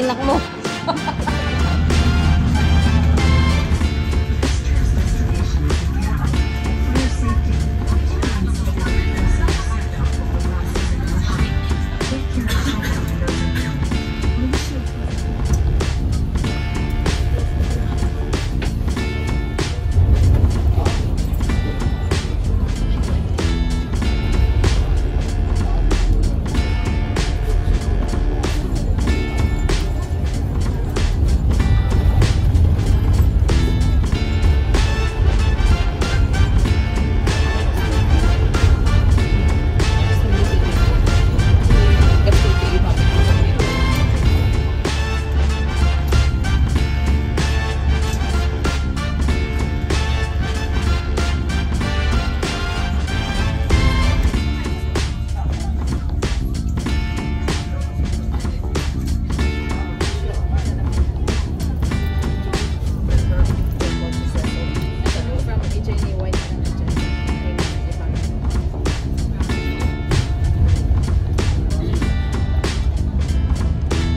anak mo.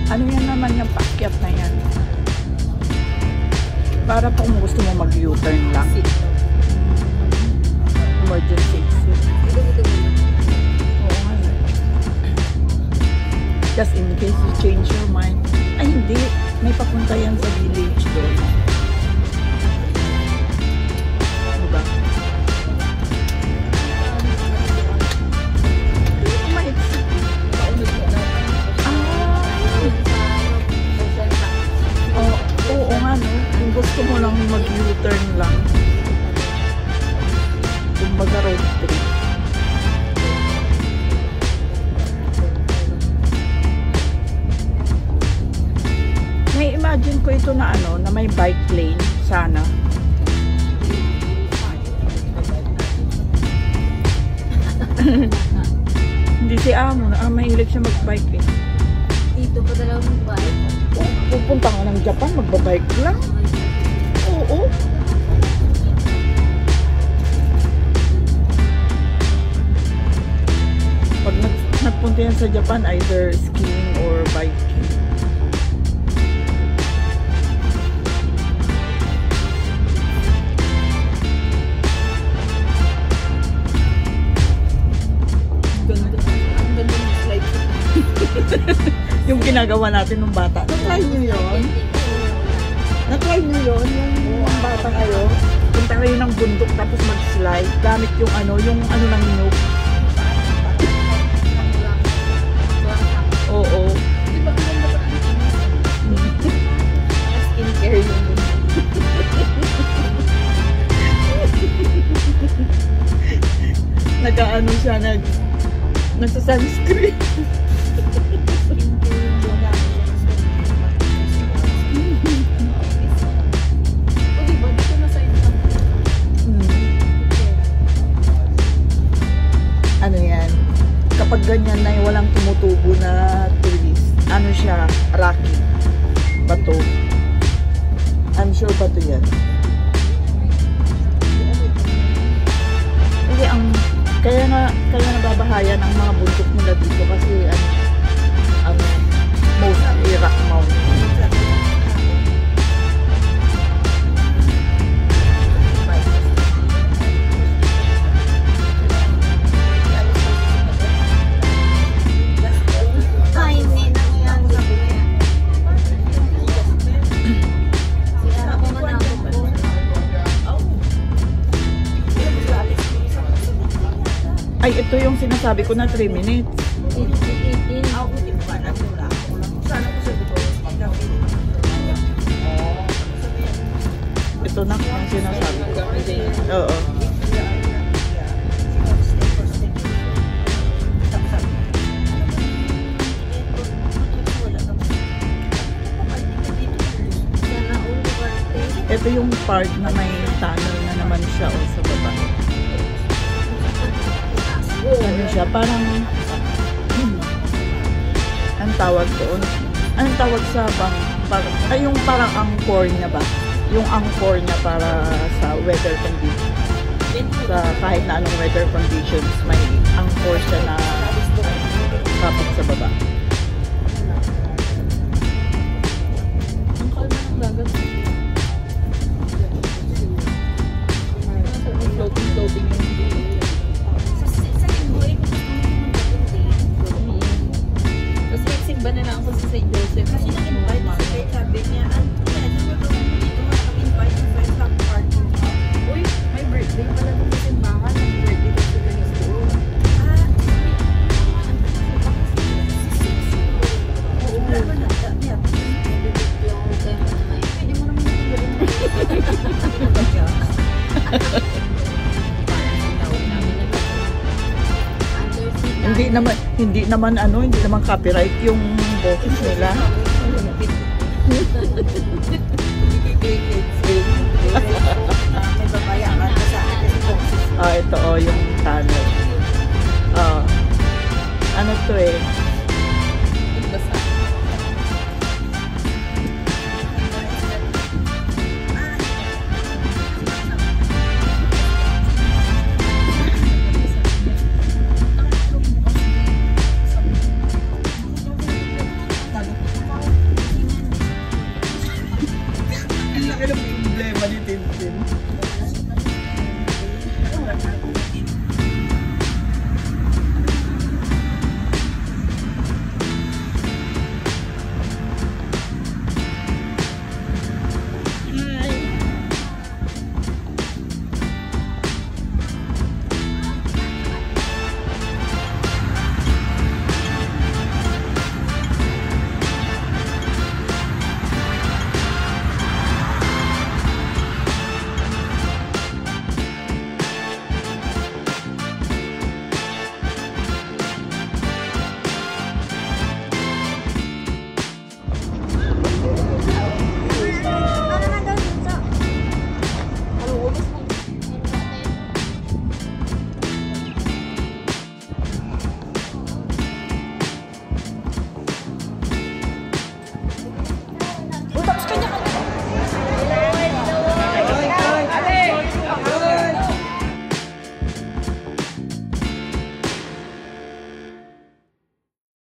Ano yan naman yung paakyat na yan? Para kung gusto mo mag-U-turn lang. Emergency exit. Oo nga. Just in case you change your mind. Ay hindi, may papunta yan sa village doon. Diba? Oo nga no, kung gusto mo lang mag-U-turn lang, kumbaga road trip. May-imagine ko ito na ano, na may bike lane sana. Hindi si Amo, mahilig siya mag-bike eh. Dito pa talaga mag-bike. Pupunta ka ng Japan, magbabike lang. Oo. Pag nagpunta yan sa Japan, either skiing or biking. Ang ganda ng slide. Yung ginagawa natin nung bata. Na-try nyo yun? Na-try nyo yun? Yung bata kayo? Punta kayo ng bundok tapos mag-slide. Gamit yung ano ng nuke. Oo. Diba ang ganda pa ang skincare yung Nag-ano siya, nagsa-sunscreen. Ano yan? Kapag ganyan na walang tumutubo na trees, ano siya? Rocky. Bato. I'm sure bato yan. Hindi, kaya nababahayan ang mga bundok nila dito kasi mostly rock mountain. Ay, ito yung sinasabi ko na 3 minutes. Ito na yung sinasabi ko. Oo. Ito yung part na may tunnel na naman siya o sa baba. Ano siya? Parang ang tawag doon? Anong tawag sa ay yung parang angkor niya ba? Yung angkor niya para sa weather conditions. Sa kahit na anong weather conditions, may angkor siya na kapit sa baba. dagat. Floating yung Sa linggo eh, gusto mo naman gagawin. Kasi nagsimba na lang ako sa St. Joseph. Kasi nag-invite si Kate, sabi niya, kaya siguro gawin mo dito, nakaka-invite yung friends sa party. Uy, may birthday pala nung simbahan. May birthday ko sa Ganito. Lalo na, niya. Pwede mo naman yung gawin mo. Hindi naman copyright yung boses nila.